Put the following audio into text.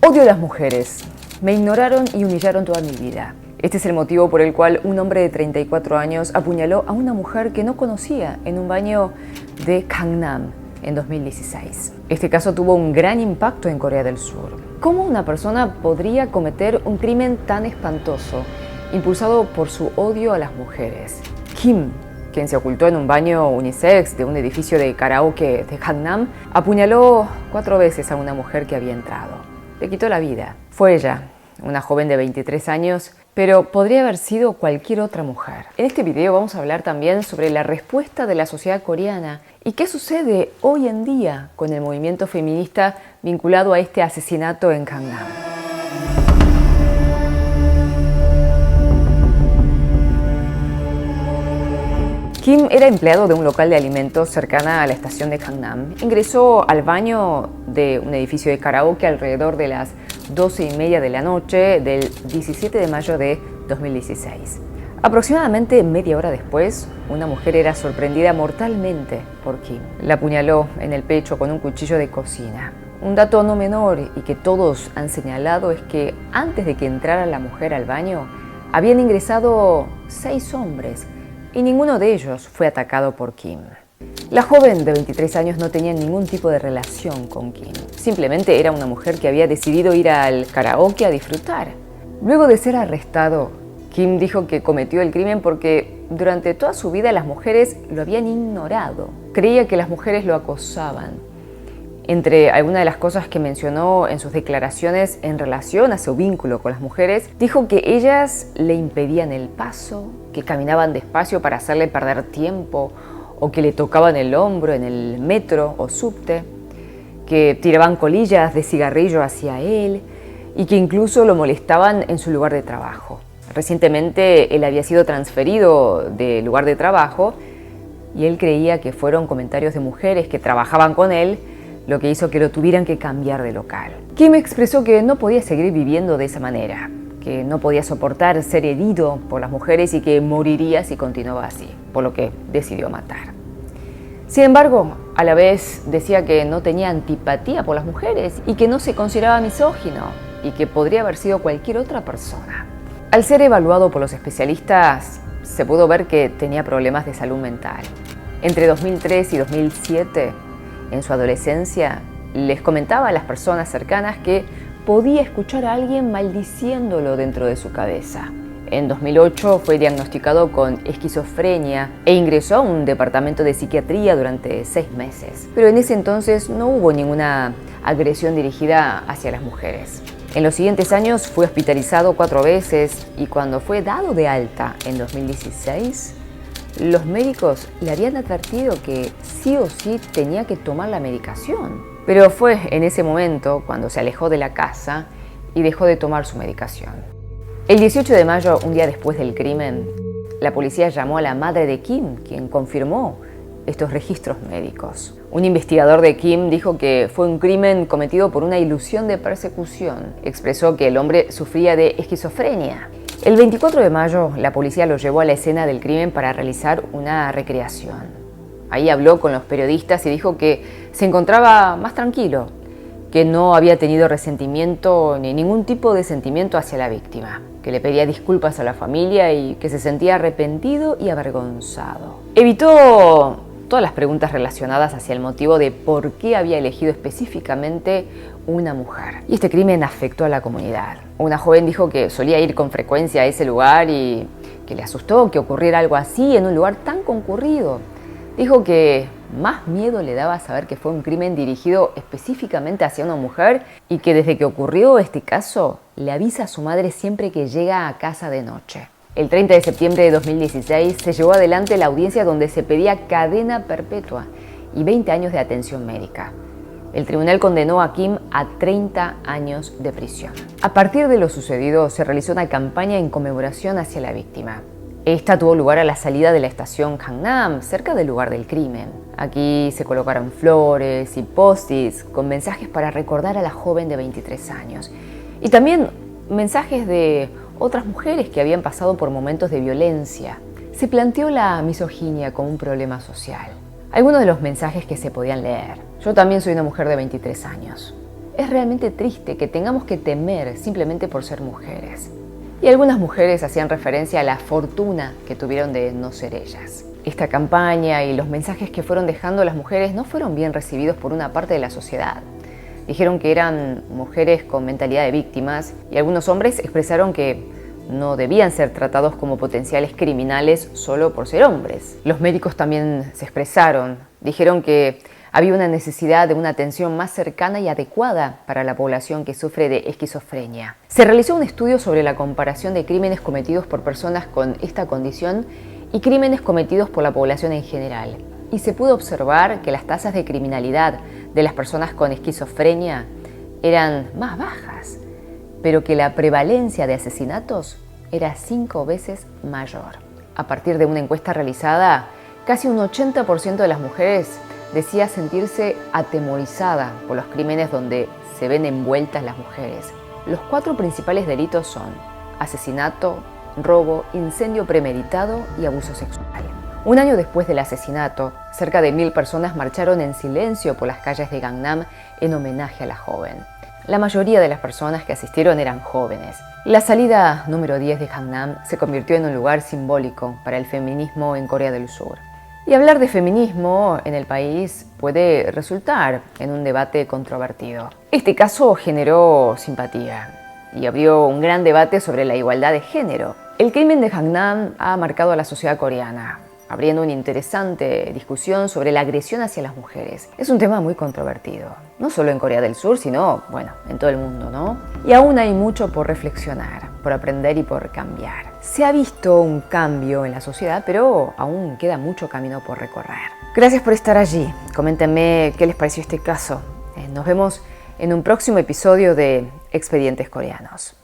Odio a las mujeres. Me ignoraron y humillaron toda mi vida. Este es el motivo por el cual un hombre de 34 años apuñaló a una mujer que no conocía en un baño de Gangnam en 2016. Este caso tuvo un gran impacto en Corea del Sur. ¿Cómo una persona podría cometer un crimen tan espantoso, impulsado por su odio a las mujeres? Kim, quien se ocultó en un baño unisex de un edificio de karaoke de Gangnam, apuñaló 4 veces a una mujer que había entrado. Le quitó la vida. Fue ella, una joven de 23 años, pero podría haber sido cualquier otra mujer. En este video vamos a hablar también sobre la respuesta de la sociedad coreana y qué sucede hoy en día con el movimiento feminista vinculado a este asesinato en Gangnam. Kim era empleado de un local de alimentos cercana a la estación de Gangnam. Ingresó al baño de un edificio de karaoke alrededor de las 12:30 de la noche del 17 de mayo de 2016. Aproximadamente media hora después, una mujer era sorprendida mortalmente por Kim. La apuñaló en el pecho con un cuchillo de cocina. Un dato no menor y que todos han señalado es que antes de que entrara la mujer al baño, habían ingresado 6 hombres y ninguno de ellos fue atacado por Kim. La joven de 23 años no tenía ningún tipo de relación con Kim. Simplemente era una mujer que había decidido ir al karaoke a disfrutar. Luego de ser arrestado, Kim dijo que cometió el crimen porque durante toda su vida las mujeres lo habían ignorado. Creía que las mujeres lo acosaban. Entre algunas de las cosas que mencionó en sus declaraciones en relación a su vínculo con las mujeres, dijo que ellas le impedían el paso, que caminaban despacio para hacerle perder tiempo, o que le tocaban el hombro en el metro o subte, que tiraban colillas de cigarrillo hacia él y que incluso lo molestaban en su lugar de trabajo. Recientemente él había sido transferido de lugar de trabajo y él creía que fueron comentarios de mujeres que trabajaban con él lo que hizo que lo tuvieran que cambiar de local. Kim expresó que no podía seguir viviendo de esa manera, que no podía soportar ser herido por las mujeres y que moriría si continuaba así, por lo que decidió matar. Sin embargo, a la vez decía que no tenía antipatía por las mujeres y que no se consideraba misógino y que podría haber sido cualquier otra persona. Al ser evaluado por los especialistas, se pudo ver que tenía problemas de salud mental. Entre 2003 y 2007, en su adolescencia, les comentaba a las personas cercanas que podía escuchar a alguien maldiciéndolo dentro de su cabeza. En 2008 fue diagnosticado con esquizofrenia e ingresó a un departamento de psiquiatría durante 6 meses. Pero en ese entonces no hubo ninguna agresión dirigida hacia las mujeres. En los siguientes años fue hospitalizado 4 veces y cuando fue dado de alta en 2016, los médicos le habían advertido que sí o sí tenía que tomar la medicación. Pero fue en ese momento cuando se alejó de la casa y dejó de tomar su medicación. El 18 de mayo, un día después del crimen, la policía llamó a la madre de Kim, quien confirmó estos registros médicos. Un investigador de Kim dijo que fue un crimen cometido por una ilusión de persecución. Expresó que el hombre sufría de esquizofrenia. El 24 de mayo, la policía lo llevó a la escena del crimen para realizar una recreación. Ahí habló con los periodistas y dijo que se encontraba más tranquilo, que no había tenido resentimiento ni ningún tipo de sentimiento hacia la víctima, que le pedía disculpas a la familia y que se sentía arrepentido y avergonzado. Evitó todas las preguntas relacionadas hacia el motivo de por qué había elegido específicamente una mujer. Y este crimen afectó a la comunidad. Una joven dijo que solía ir con frecuencia a ese lugar y que le asustó que ocurriera algo así en un lugar tan concurrido. Dijo que más miedo le daba saber que fue un crimen dirigido específicamente hacia una mujer y que desde que ocurrió este caso le avisa a su madre siempre que llega a casa de noche. El 30 de septiembre de 2016 se llevó adelante la audiencia donde se pedía cadena perpetua y 20 años de atención médica. El tribunal condenó a Kim a 30 años de prisión. A partir de lo sucedido, se realizó una campaña en conmemoración hacia la víctima. Esta tuvo lugar a la salida de la estación Gangnam, cerca del lugar del crimen. Aquí se colocaron flores y post-its con mensajes para recordar a la joven de 23 años. Y también mensajes de otras mujeres que habían pasado por momentos de violencia. Se planteó la misoginia como un problema social. Algunos de los mensajes que se podían leer. Yo también soy una mujer de 23 años. Es realmente triste que tengamos que temer simplemente por ser mujeres. Y algunas mujeres hacían referencia a la fortuna que tuvieron de no ser ellas. Esta campaña y los mensajes que fueron dejando las mujeres no fueron bien recibidos por una parte de la sociedad. Dijeron que eran mujeres con mentalidad de víctimas y algunos hombres expresaron que no debían ser tratados como potenciales criminales solo por ser hombres. Los médicos también se expresaron, dijeron que había una necesidad de una atención más cercana y adecuada para la población que sufre de esquizofrenia. Se realizó un estudio sobre la comparación de crímenes cometidos por personas con esta condición y crímenes cometidos por la población en general. Y se pudo observar que las tasas de criminalidad de las personas con esquizofrenia eran más bajas, pero que la prevalencia de asesinatos era 5 veces mayor. A partir de una encuesta realizada, casi un 80% de las mujeres decía sentirse atemorizada por los crímenes donde se ven envueltas las mujeres. Los 4 principales delitos son asesinato, robo, incendio premeditado y abuso sexual. Un año después del asesinato, cerca de 1000 personas marcharon en silencio por las calles de Gangnam en homenaje a la joven. La mayoría de las personas que asistieron eran jóvenes. La salida número 10 de Gangnam se convirtió en un lugar simbólico para el feminismo en Corea del Sur. Y hablar de feminismo en el país puede resultar en un debate controvertido. Este caso generó simpatía y abrió un gran debate sobre la igualdad de género. El crimen de Gangnam ha marcado a la sociedad coreana, abriendo una interesante discusión sobre la agresión hacia las mujeres. Es un tema muy controvertido, no solo en Corea del Sur, sino, en todo el mundo, ¿no? Y aún hay mucho por reflexionar, por aprender y por cambiar. Se ha visto un cambio en la sociedad, pero aún queda mucho camino por recorrer. Gracias por estar allí. Coméntenme qué les pareció este caso. Nos vemos en un próximo episodio de Expedientes Coreanos.